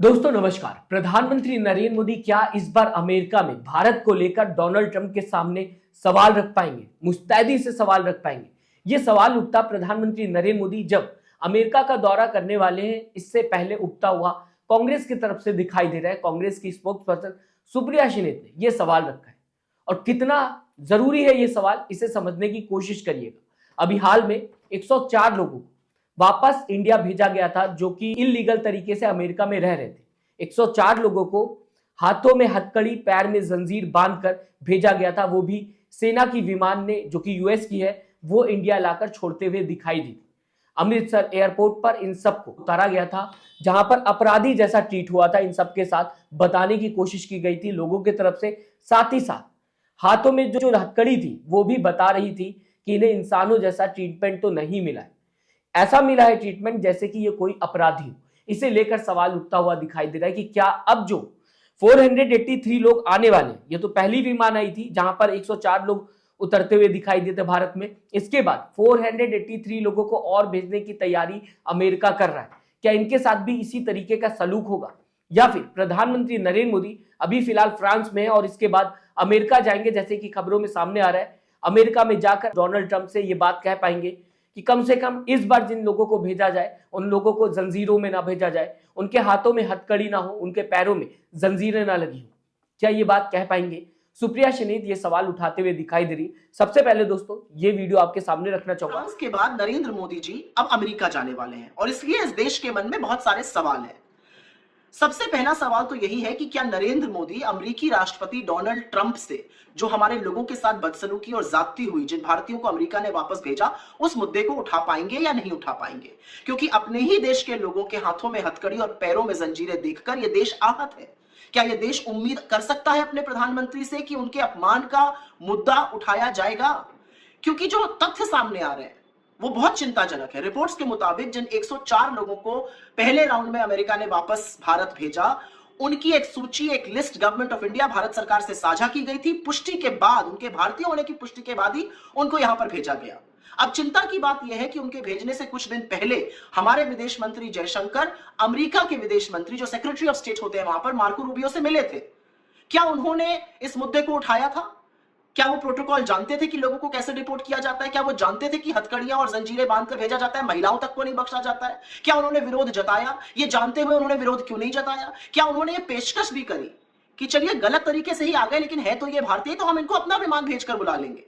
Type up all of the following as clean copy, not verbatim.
दोस्तों नमस्कार। प्रधानमंत्री नरेंद्र मोदी क्या इस बार अमेरिका में भारत को लेकर डोनाल्ड ट्रंप के सामने सवाल रख पाएंगे, मुस्तैदी से सवाल रख पाएंगे? ये सवाल उठता प्रधानमंत्री नरेंद्र मोदी जब अमेरिका का दौरा करने वाले हैं, इससे पहले उठता हुआ कांग्रेस की तरफ से दिखाई दे रहा है। कांग्रेस की स्पोक्स पर्सन सुप्रिया शिनेत ने यह सवाल रखा है और कितना जरूरी है ये सवाल, इसे समझने की कोशिश करिएगा। अभी हाल में 104 लोगों को वापस इंडिया भेजा गया था जो कि इलीगल तरीके से अमेरिका में रह रहे थे। 104 लोगों को हाथों में हथकड़ी, पैर में जंजीर बांधकर भेजा गया था, वो भी सेना की विमान ने, जो कि यूएस की है, वो इंडिया लाकर छोड़ते हुए दिखाई दी। अमृतसर एयरपोर्ट पर इन सबको उतारा गया था, जहां पर अपराधी जैसा ट्रीट हुआ था। इन सबके साथ बताने की कोशिश की गई थी लोगों की तरफ से। साथ ही साथ हाथों में जो हथकड़ी थी वो भी बता रही थी कि इन्हें इंसानों जैसा ट्रीटमेंट तो नहीं मिला है, ऐसा मिला है ट्रीटमेंट जैसे कि ये कोई अपराधी हो। इसे लेकर सवाल उठता हुआ दिखाई दे रहा है कि क्या अब जो 483 लोग आने वाले, ये तो पहली विमान आई थी जहां पर 104 लोग उतरते हुए दिखाई देते भारत में, इसके बाद 483 लोगों को और भेजने की तैयारी अमेरिका कर रहा है। क्या इनके साथ भी इसी तरीके का सलूक होगा, या फिर प्रधानमंत्री नरेंद्र मोदी अभी फिलहाल फ्रांस में है और इसके बाद अमेरिका जाएंगे, जैसे कि खबरों में सामने आ रहा है। अमेरिका में जाकर डोनाल्ड ट्रंप से ये बात कह पाएंगे कि कम से कम इस बार जिन लोगों को भेजा जाए उन लोगों को जंजीरों में ना भेजा जाए, उनके हाथों में हथकड़ी ना हो, उनके पैरों में जंजीरें ना लगी हो। क्या ये बात कह पाएंगे? सुप्रिया शिनेत ये सवाल उठाते हुए दिखाई दे रही। सबसे पहले दोस्तों ये वीडियो आपके सामने रखना चाहूंगा। फ्रांस के बाद नरेंद्र मोदी जी अब अमेरिका जाने वाले हैं और इसलिए इस देश के मन में बहुत सारे सवाल हैं। सबसे पहला सवाल तो यही है कि क्या नरेंद्र मोदी अमेरिकी राष्ट्रपति डोनाल्ड ट्रंप से जो हमारे लोगों के साथ बदसलूकी और ज्यादती हुई, जिन भारतीयों को अमेरिका ने वापस भेजा, उस मुद्दे को उठा पाएंगे या नहीं उठा पाएंगे? क्योंकि अपने ही देश के लोगों के हाथों में हथकड़ी और पैरों में जंजीरें देखकर यह देश आहत है। क्या यह देश उम्मीद कर सकता है अपने प्रधानमंत्री से कि उनके अपमान का मुद्दा उठाया जाएगा? क्योंकि जो तथ्य सामने आ रहे हैं वो बहुत चिंताजनक है। रिपोर्ट्स के मुताबिक जिन 104 लोगों को पहले राउंड में अमेरिका ने वापस भारत भेजा, उनकी एक सूची, एक list government of India, Bharat सरकार से साझा की गई थी। पुष्टि के बाद, उनके भारतीय होने की पुष्टि के बाद ही उनको यहां पर भेजा गया। अब चिंता की बात यह है कि उनके भेजने से कुछ दिन पहले हमारे विदेश मंत्री जयशंकर अमेरिका के विदेश मंत्री, जो सेक्रेटरी ऑफ स्टेट होते हैं वहां पर, मार्को रूबियो से मिले थे। क्या उन्होंने इस मुद्दे को उठाया था? क्या वो प्रोटोकॉल जानते थे कि लोगों को कैसे रिपोर्ट किया जाता है? क्या वो जानते थे कि हथकड़ियां और जंजीरें बांधकर भेजा जाता है, महिलाओं तक को नहीं बख्शा जाता है? क्या उन्होंने विरोध जताया? ये जानते हुए उन्होंने विरोध क्यों नहीं जताया? क्या उन्होंने ये पेशकश भी करी कि चलिए गलत तरीके से ही आ गए, लेकिन है तो ये भारतीय, तो हम इनको अपना विमान भेजकर बुला लेंगे?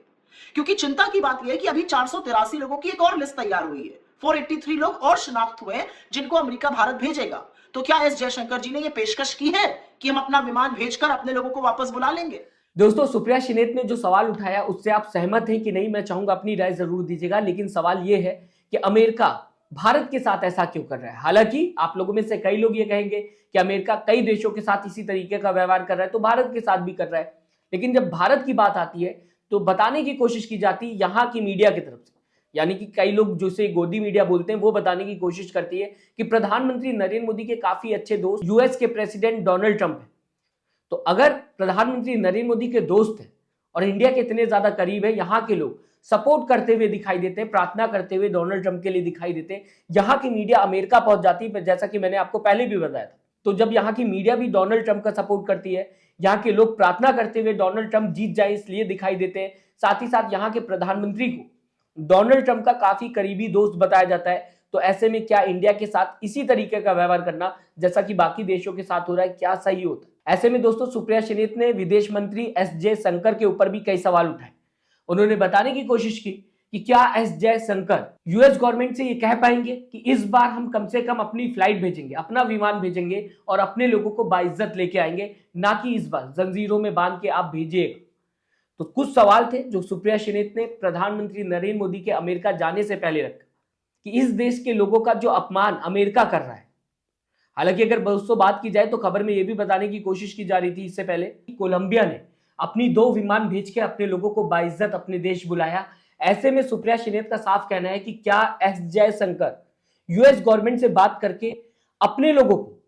क्योंकि चिंता की बात यह है कि अभी 483 लोगों की एक और लिस्ट तैयार हुई है। 483 लोग और शिनाख्त हुए जिनको अमेरिका भारत भेजेगा। तो क्या एस जयशंकर जी ने यह पेशकश की है कि हम अपना विमान भेजकर अपने लोगों को वापस बुला लेंगे? दोस्तों सुप्रिया शिनेत ने जो सवाल उठाया उससे आप सहमत हैं कि नहीं, मैं चाहूंगा अपनी राय जरूर दीजिएगा। लेकिन सवाल यह है कि अमेरिका भारत के साथ ऐसा क्यों कर रहा है? हालांकि आप लोगों में से कई लोग ये कहेंगे कि अमेरिका कई देशों के साथ इसी तरीके का व्यवहार कर रहा है तो भारत के साथ भी कर रहा है। लेकिन जब भारत की बात आती है तो बताने की कोशिश की जाती है यहाँ की मीडिया की तरफ से, यानी कि कई लोग जिसे गोदी मीडिया बोलते हैं, वो बताने की कोशिश करती है कि प्रधानमंत्री नरेंद्र मोदी के काफी अच्छे दोस्त यूएस के प्रेसिडेंट डोनाल्ड ट्रंप है। तो अगर प्रधानमंत्री नरेंद्र मोदी के दोस्त हैं और इंडिया के इतने ज्यादा करीब है, यहाँ के लोग सपोर्ट करते हुए दिखाई देते हैं, प्रार्थना करते हुए डोनाल्ड ट्रंप के लिए दिखाई देते हैं, यहाँ की मीडिया अमेरिका पहुंच जाती है, जैसा कि मैंने आपको पहले भी बताया था। तो जब यहाँ की मीडिया भी डोनाल्ड ट्रंप का सपोर्ट करती है, यहाँ के लोग प्रार्थना करते हुए डोनाल्ड ट्रंप जीत जाए इसलिए दिखाई देते हैं। साथ ही साथ यहाँ के प्रधानमंत्री को डोनाल्ड ट्रंप का काफी करीबी दोस्त बताया जाता है। तो ऐसे में क्या इंडिया के साथ इसी तरीके का व्यवहार करना, जैसा कि बाकी देशों के साथ हो रहा है, क्या सही होता है? ऐसे में दोस्तों सुप्रिया शिनेत ने विदेश मंत्री एस जयशंकर के ऊपर भी कई सवाल उठाए। उन्होंने बताने की कोशिश की कि क्या एस जयशंकर यूएस गवर्नमेंट से ये कह पाएंगे कि इस बार हम कम से कम अपनी फ्लाइट भेजेंगे, अपना विमान भेजेंगे और अपने लोगों को बाइज्जत लेके आएंगे, ना कि इस बार जंजीरों में बांध के आप भेजिएगा। तो कुछ सवाल थे जो सुप्रिया शिनेत ने प्रधानमंत्री नरेंद्र मोदी के अमेरिका जाने से पहले रखा कि इस देश के लोगों का जो अपमान अमेरिका कर रहा है। हालांकि अगर दोस्तों बात की जाए तो खबर में यह भी बताने की कोशिश की जा रही थी इससे पहले कि कोलंबिया ने अपनी 2 विमान भेज के अपने लोगों को बाइज्जत अपने देश बुलाया। ऐसे में सुप्रिया शिनेत का साफ कहना है कि क्या एस जयशंकर यूएस गवर्नमेंट से बात करके अपने लोगों को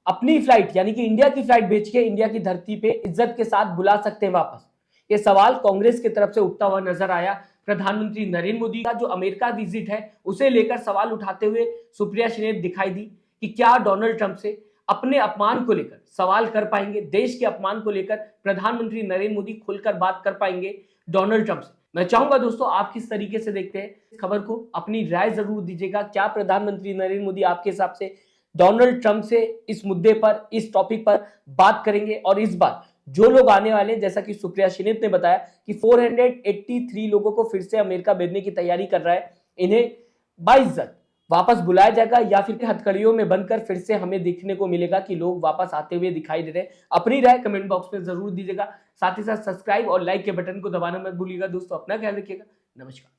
अपनी फ्लाइट, यानी कि इंडिया की फ्लाइट भेज के इंडिया की धरती पे इज्जत के साथ बुला सकते हैं वापस? ये सवाल कांग्रेस की तरफ से उठता हुआ नजर आया। प्रधानमंत्री नरेंद्र मोदी का जो अमेरिका विजिट है उसे लेकर सवाल उठाते हुए सुप्रिया शिनेत दिखाई दी कि क्या डोनाल्ड ट्रंप से अपने अपमान को लेकर सवाल कर पाएंगे, देश के अपमान को लेकर प्रधानमंत्री नरेंद्र मोदी खुलकर बात कर पाएंगे डोनाल्ड ट्रंप से? मैं चाहूंगा दोस्तों आप किस तरीके से देखते हैं इस खबर को, अपनी राय जरूर दीजिएगा। क्या प्रधानमंत्री नरेंद्र मोदी आपके हिसाब से डोनाल्ड ट्रंप से इस मुद्दे पर, इस टॉपिक पर बात करेंगे? और इस बार जो लोग आने वाले हैं, जैसा कि सुप्रिया श्रीनेत ने बताया कि 483 लोगों को फिर से अमेरिका भेजने की तैयारी कर रहा है, इन्हें बाइज्जत वापस बुलाया जाएगा या फिर हथकड़ियों में बनकर फिर से हमें देखने को मिलेगा कि लोग वापस आते हुए दिखाई दे रहे हैं? अपनी राय कमेंट बॉक्स में जरूर दीजिएगा। साथ ही साथ सब्सक्राइब और लाइक के बटन को दबाना मत भूलिएगा। दोस्तों अपना ख्याल रखिएगा। नमस्कार।